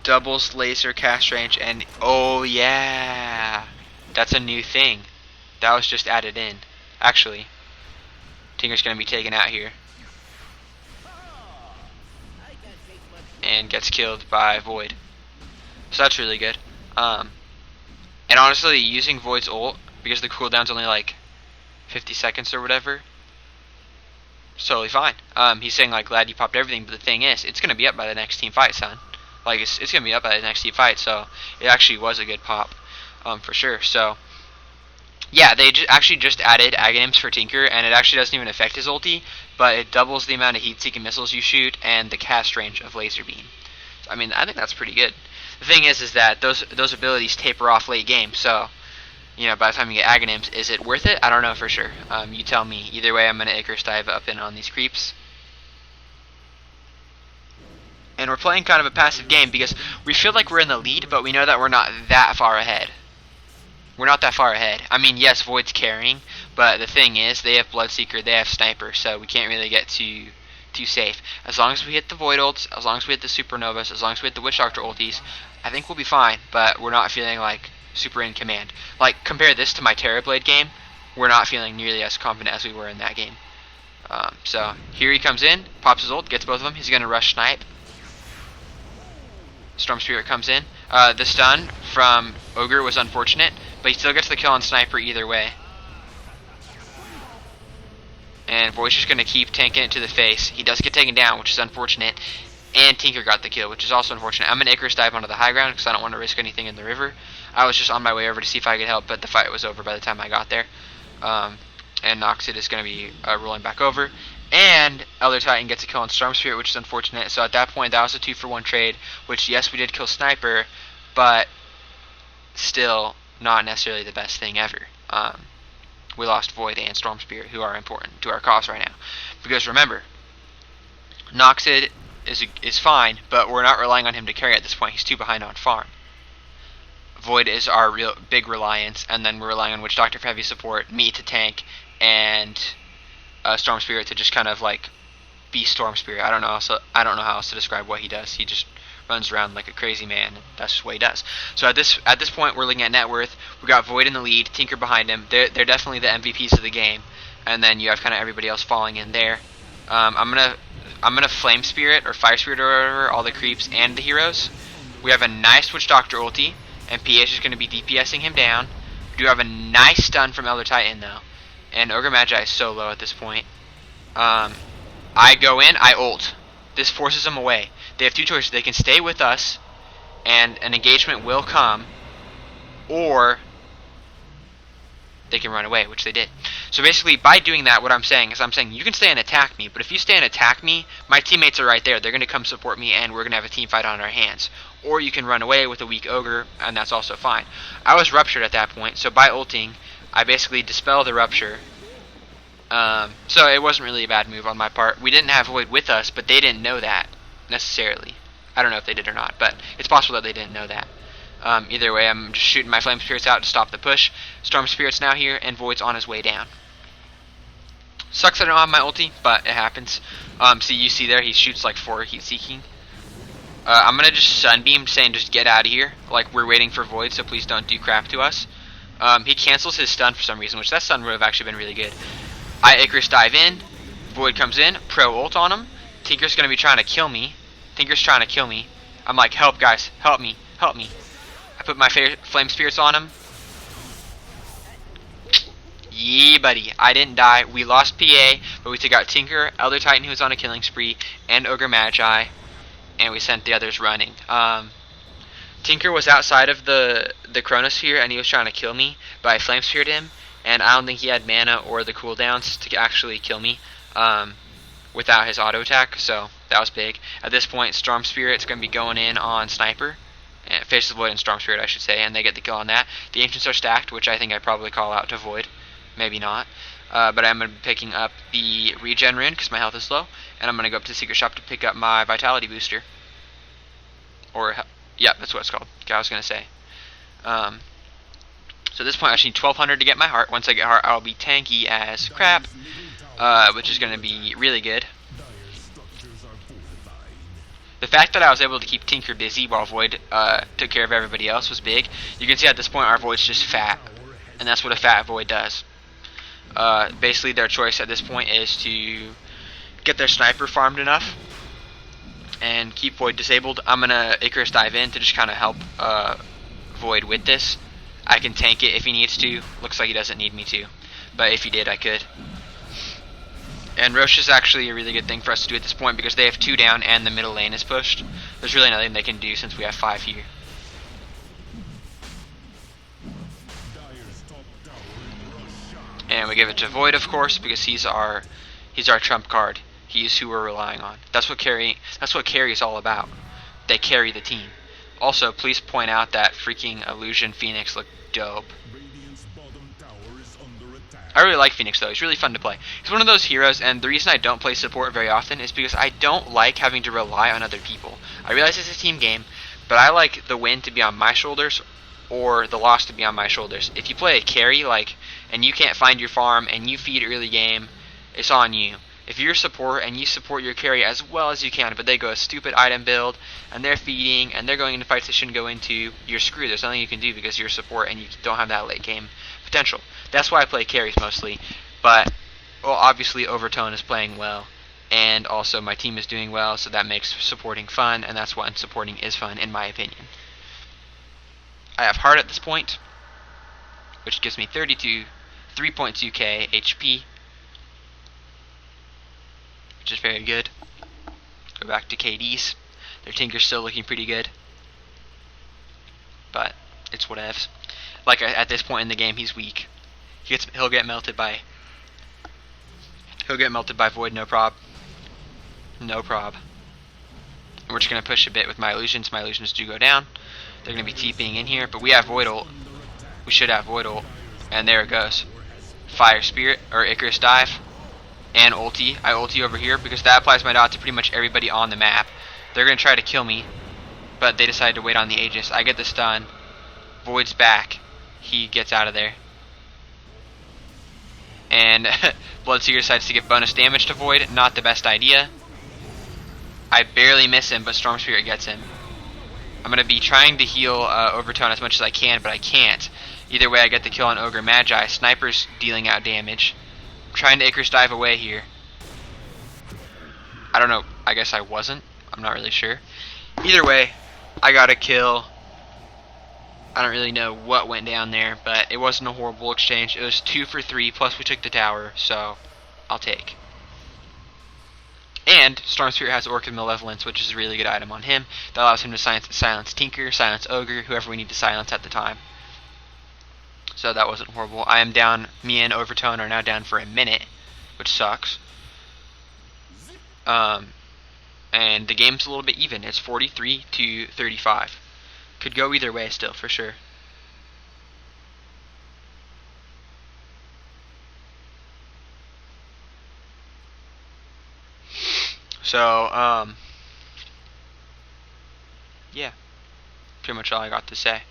Doubles laser cast range, and oh yeah, that's a new thing. That was just added in. Actually, Tinker's going to be taken out here. And gets killed by Void. So that's really good. And honestly, using Void's ult, because the cooldown's only like 50 seconds or whatever, it's totally fine. He's saying like, glad you popped everything, but the thing is, it's going to be up by the next team fight, son. Like, it's going to be up by the next team fight, so it actually was a good pop, for sure. So yeah, they actually just added Aghanims for Tinker, and it actually doesn't even affect his ulti, but it doubles the amount of heat-seeking missiles you shoot and the cast range of Laser Beam. I mean, I think that's pretty good. The thing is that those abilities taper off late game, so by the time you get Aghanims, is it worth it? I don't know for sure. You tell me. Either way, I'm going to Icarus dive up in on these creeps. And we're playing kind of a passive game because we feel like we're in the lead, but we know that we're not that far ahead. We're not that far ahead. I mean, yes, Void's carrying, but the thing is, they have Bloodseeker, they have Sniper, so we can't really get too safe. As long as we hit the Void ults, as long as we hit the Supernovas, as long as we hit the Witch Doctor ultis, I think we'll be fine, but we're not feeling like super in command. Like, compare this to my Terrorblade game, we're not feeling nearly as confident as we were in that game. So, here he comes in, pops his ult, gets both of them, he's going to rush Snipe. Storm Spirit comes in. The stun from Ogre was unfortunate, but he still gets the kill on Sniper either way. And Void's just going to keep tanking it to the face. He does get taken down, which is unfortunate. And Tinker got the kill, which is also unfortunate. I'm going to Icarus dive onto the high ground because I don't want to risk anything in the river. I was just on my way over to see if I could help, but the fight was over by the time I got there. And Noxid is going to be rolling back over. And Elder Titan gets a kill on Storm Spirit, which is unfortunate. So at that point, that was a 2-for-1 trade, which, yes, we did kill Sniper, but still not necessarily the best thing ever. We lost Void and Storm Spirit, who are important to our cause right now. Because remember, Noxid is fine, but we're not relying on him to carry at this point. He's too behind on farm. Void is our real big reliance, and then we're relying on Witch Doctor for heavy support, me to tank, and Storm Spirit to just kind of like be Storm Spirit. I don't know how else to describe what he does. He just runs around like a crazy man. And that's just what he does. So at this point, we're looking at net worth. We got Void in the lead, Tinker behind him. They're definitely the MVPs of the game, and then you have kind of everybody else falling in there. I'm gonna Flame Spirit or Fire Spirit or whatever all the creeps and the heroes. We have a nice Witch Doctor ulti, and PH is going to be DPSing him down. We do have a nice stun from Elder Titan though. And Ogre Magi is so low at this point. I go in, I ult. This forces them away. They have two choices. They can stay with us, and an engagement will come, or they can run away, which they did. So basically, by doing that, what I'm saying is you can stay and attack me, but if you stay and attack me, my teammates are right there. They're going to come support me, and we're going to have a team fight on our hands. Or you can run away with a weak Ogre, and that's also fine. I was ruptured at that point, so by ulting, I basically dispel the rupture. So it wasn't really a bad move on my part. We didn't have Void with us, but they didn't know that necessarily. I don't know if they did or not, but it's possible that they didn't know that. Either way, I'm just shooting my Flame Spirits out to stop the push. Storm Spirit's now here, and Void's on his way down. Sucks that I don't have my ulti, but it happens. So you see there, he shoots like 4 heat seeking. I'm gonna just Sunbeam, saying just get out of here. Like, we're waiting for Void, so please don't do crap to us. He cancels his stun for some reason, which that stun would have actually been really good. I Icarus dive in, Void comes in, pro ult on him. Tinker's gonna be trying to kill me. I'm like, help guys, help me. I put my Flame Spirits on him. Yeah, buddy, I didn't die. We lost PA, but we took out Tinker, Elder Titan who was on a killing spree, and Ogre Magi, and we sent the others running. Tinker was outside of the Chronosphere, and he was trying to kill me, but I Flame Spirit him, and I don't think he had mana or the cooldowns to actually kill me without his auto attack, so that was big. At this point, Storm Spirit's going to be going in on Sniper, and Faceless Void and Storm Spirit, I should say, and they get the kill on that. The Ancients are stacked, which I think I'd probably call out to Void, maybe not, but I'm going to be picking up the Regen Rune because my health is low, and I'm going to go up to the Secret Shop to pick up my Vitality Booster. Or, yeah, that's what it's called. I was going to say. So at this point, I just need 1200 to get my heart. Once I get heart, I'll be tanky as crap, which is going to be really good. The fact that I was able to keep Tinker busy while Void took care of everybody else was big. You can see at this point our Void's just fat, and that's what a fat Void does. Basically, their choice at this point is to get their Sniper farmed enough and keep Void disabled. I'm going to Icarus dive in to just kind of help Void with this. I can tank it if he needs to. Looks like he doesn't need me to, but if he did, I could. And Roche is actually a really good thing for us to do at this point because they have 2 down and the middle lane is pushed. There's really nothing they can do since we have 5 here. And we give it to Void, of course, because he's our trump card. He's who we're relying on. That's what carry is all about. They carry the team. Also, please point out that freaking Illusion Phoenix looked dope. I really like Phoenix though. He's really fun to play. He's one of those heroes, and the reason I don't play support very often is because I don't like having to rely on other people. I realize it's a team game, but I like the win to be on my shoulders or the loss to be on my shoulders. If you play a carry and you can't find your farm and you feed early game, it's on you. If you're a support and you support your carry as well as you can, but they go a stupid item build and they're feeding and they're going into fights they shouldn't go into, you're screwed. There's nothing you can do because you're a support and you don't have that late game potential. That's why I play carries mostly. But, well, obviously Overtone is playing well, and also my team is doing well, so that makes supporting fun, and that's why supporting is fun, in my opinion. I have Heart at this point, which gives me 3.2k HP, which is very good. Go back to KDs. Their Tinker's still looking pretty good, but it's whatevs. Like, at this point in the game, he's weak. He'll get melted by Void, no prob. No prob. And we're just gonna push a bit with my illusions. My illusions do go down. They're gonna be TPing in here, but we have Void ult. We should have Void ult. And there it goes. Fire Spirit or Icarus Dive. And ulti. I ulti over here because that applies my dot to pretty much everybody on the map. They're gonna try to kill me, but they decided to wait on the Aegis. I get the stun. Void's back. He gets out of there. And Bloodseeker decides to give bonus damage to Void. Not the best idea. I barely miss him, but Storm Spirit gets him. I'm going to be trying to heal Overtone as much as I can, but I can't. Either way, I get the kill on Ogre Magi. Sniper's dealing out damage. I'm trying to Icarus Dive away here. I don't know. I guess I wasn't. I'm not really sure. Either way, I got a kill. I don't really know what went down there, but it wasn't a horrible exchange. It was 2 for 3, plus we took the tower, so I'll take. And Storm Spirit has Orchid Malevolence, which is a really good item on him. That allows him to silence Tinker, silence Ogre, whoever we need to silence at the time. So that wasn't horrible. I am down, me and Overtone are now down for a minute, which sucks. And the game's a little bit even. It's 43-35. Could go either way still, for sure. So, yeah. Pretty much all I got to say.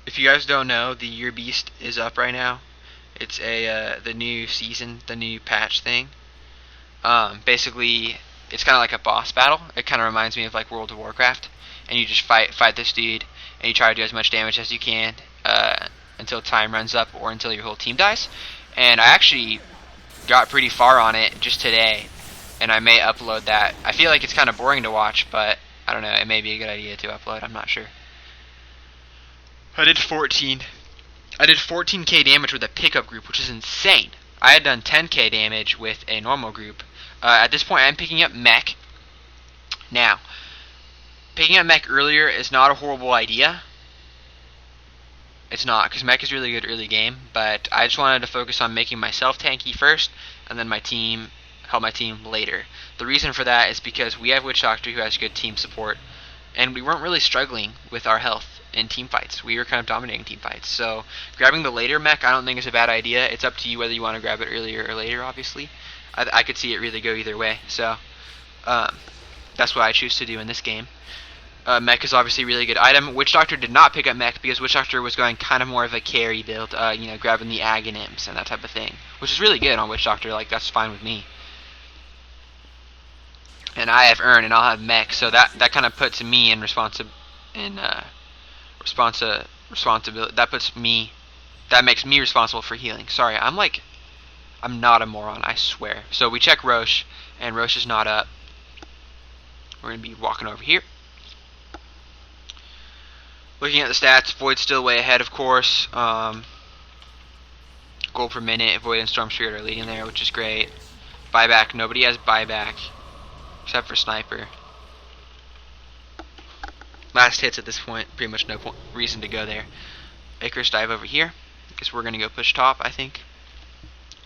If you guys don't know, the Year Beast is up right now. It's the new season, the new patch thing. Basically, it's kind of like a boss battle. It kind of reminds me of like World of Warcraft. And you just fight this dude, and you try to do as much damage as you can until time runs up or until your whole team dies. And I actually got pretty far on it just today, and I may upload that. I feel like it's kind of boring to watch, but I don't know, it may be a good idea to upload, I'm not sure. I did 14k damage with a pickup group, which is insane. I had done 10k damage with a normal group. At this point, I'm picking up mech. Now, picking up mech earlier is not a horrible idea. It's not, because mech is really good early game, but I just wanted to focus on making myself tanky first, and then help my team later. The reason for that is because we have Witch Doctor who has good team support, and we weren't really struggling with our health in team fights. We were kind of dominating team fights, so grabbing the later mech I don't think is a bad idea. It's up to you whether you want to grab it earlier or later, obviously. I could see it really go either way, so that's what I choose to do in this game. Mech is obviously a really good item. Witch Doctor did not pick up mech because Witch Doctor was going kind of more of a carry build, grabbing the Aghanims and that type of thing, which is really good on Witch Doctor. Like, that's fine with me. And I have Urn and I'll have mech, so that kind of puts me in responsibility. That makes me responsible for healing. Sorry, I'm not a moron, I swear. So we check Roche, and Roche is not up. We're gonna be walking over here. Looking at the stats, Void's still way ahead, of course. Gold per minute, Void and Storm Spirit are leading there, which is great. Buyback, nobody has buyback, except for Sniper. Last hits at this point, pretty much no reason to go there. Icarus Dive over here. Guess we're gonna go push top, I think.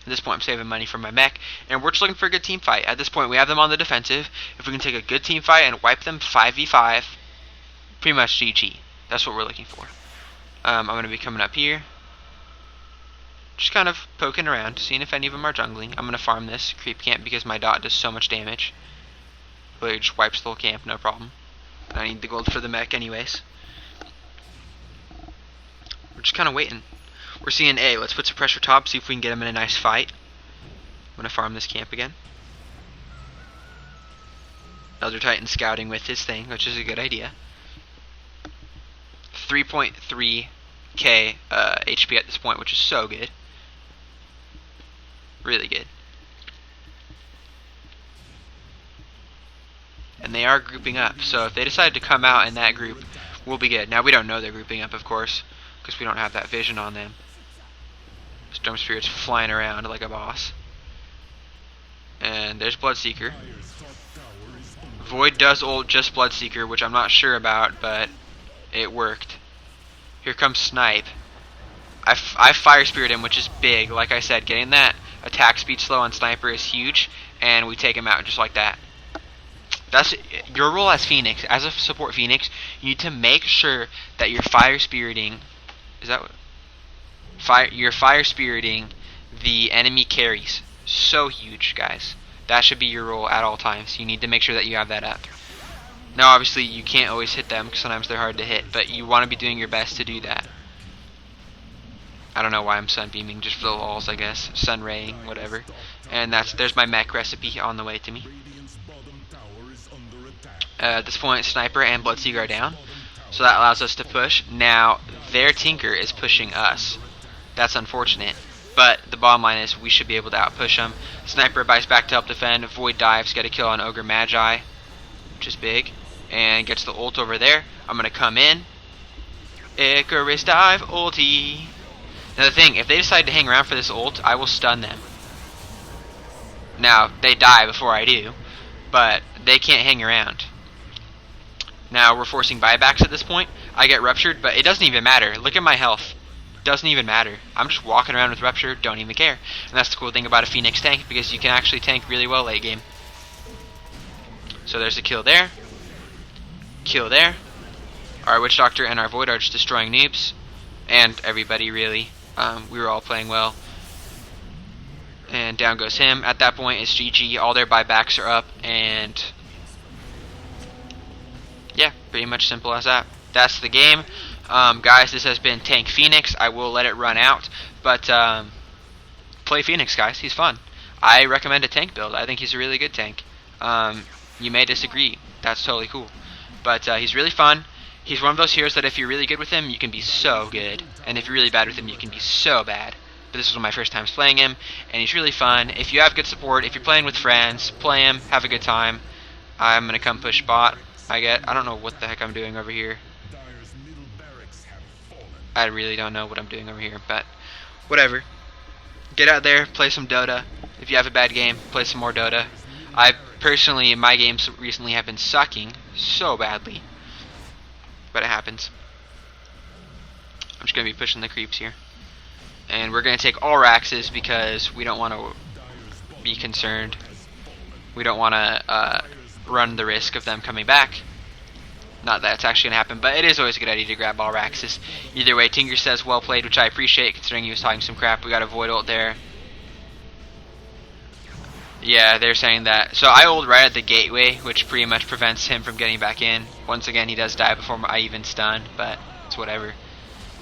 At this point, I'm saving money for my mech, and we're just looking for a good team fight. At this point, we have them on the defensive. If we can take a good team fight and wipe them 5v5, pretty much GG. That's what we're looking for. I'm going to be coming up here, just kind of poking around, seeing if any of them are jungling. I'm going to farm this creep camp because my dot does so much damage. It just wipes the whole camp, no problem. I need the gold for the mech anyways. We're just kind of waiting. We're seeing A. Let's put some pressure top, see if we can get him in a nice fight. I'm going to farm this camp again. Elder Titan scouting with his thing, which is a good idea. 3.3k HP at this point, which is so good. Really good. And they are grouping up, so if they decide to come out in that group, we'll be good. Now, we don't know they're grouping up, of course, because we don't have that vision on them. Storm Spirit's flying around like a boss. And there's Bloodseeker. Void does ult just Bloodseeker, which I'm not sure about, but it worked. Here comes Snipe. I Fire Spirit him, which is big. Like I said, getting that attack speed slow on Sniper is huge, and we take him out just like that. That's your role as Phoenix. As a support Phoenix, you need to make sure that you're Fire Spiriting. Is that what? You're Fire Spiriting the enemy carries. So huge, guys. That should be your role at all times. You need to make sure that you have that up. Now, obviously, you can't always hit them because sometimes they're hard to hit, but you want to be doing your best to do that. I don't know why I'm sunbeaming, just for the lulz, I guess. Sun raying, whatever. And there's my mech recipe on the way to me. At this point, Sniper and Bloodseeker are down, so that allows us to push. Now, their Tinker is pushing us. That's unfortunate, but the bottom line is we should be able to outpush them. Sniper buys back to help defend. Void dives, get a kill on Ogre Magi, which is big, and gets the ult over there. I'm going to come in. Icarus dive ulti. Now the thing, if they decide to hang around for this ult, I will stun them. Now, they die before I do, but they can't hang around. Now, we're forcing buybacks at this point. I get ruptured, but it doesn't even matter. Look at my health. Doesn't even matter. I'm just walking around with rupture, don't even care. And that's the cool thing about a Phoenix tank, because you can actually tank really well late game. So there's a kill there. Kill there. Our Witch Doctor and our Void are just destroying noobs. And everybody, really. We were all playing well. And down goes him. At that point, it's GG. All their buybacks are up, and yeah, pretty much simple as that. That's the game. Guys, this has been Tank Phoenix. I will let it run out, but play Phoenix, guys. He's fun. I recommend a tank build. I think he's a really good tank. You may disagree. That's totally cool. But he's really fun. He's one of those heroes that if you're really good with him, you can be so good. And if you're really bad with him, you can be so bad. But this was one of my first times playing him, and he's really fun. If you have good support, if you're playing with friends, play him, have a good time. I'm going to come push bot. I don't know what the heck I'm doing over here. I really don't know what I'm doing over here, but whatever. Get out there, play some Dota. If you have a bad game, play some more Dota. I personally, my games recently have been sucking so badly, but it happens. I'm just going to be pushing the creeps here. And we're going to take all Raxes because we don't want to be concerned. We don't want to run the risk of them coming back. Not that it's actually going to happen, but it is always a good idea to grab all Raxes. Either way, Tinker says well played, which I appreciate considering he was talking some crap. We got a Void ult there. Yeah, they're saying that. So I ult right at the gateway, which pretty much prevents him from getting back in. Once again, he does die before I even stun, but it's whatever.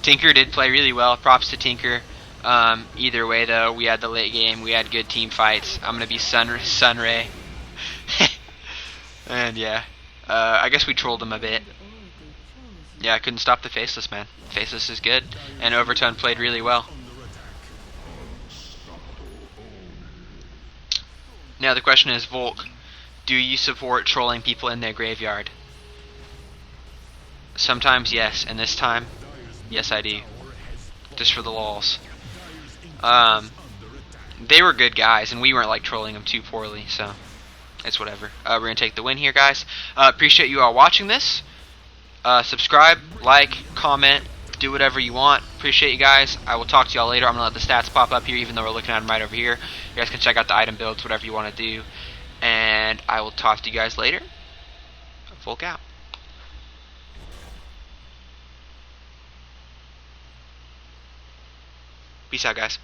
Tinker did play really well. Props to Tinker. Either way, though, we had the late game. We had good team fights. I'm going to be Sunray. And yeah. I guess we trolled him a bit. Yeah, I couldn't stop the Faceless, man. Faceless is good, and Overtone played really well. Now the question is, Volke, do you support trolling people in their graveyard? Sometimes yes, and this time, yes I do. Just for the lulz. They were good guys, and we weren't like trolling them too poorly, so it's whatever. We're going to take the win here, guys. Appreciate you all watching this. Subscribe, like, comment, do whatever you want. Appreciate you guys. I will talk to y'all later. I'm going to let the stats pop up here, even though we're looking at them right over here. You guys can check out the item builds, whatever you want to do. And I will talk to you guys later. Volke out. Peace out, guys.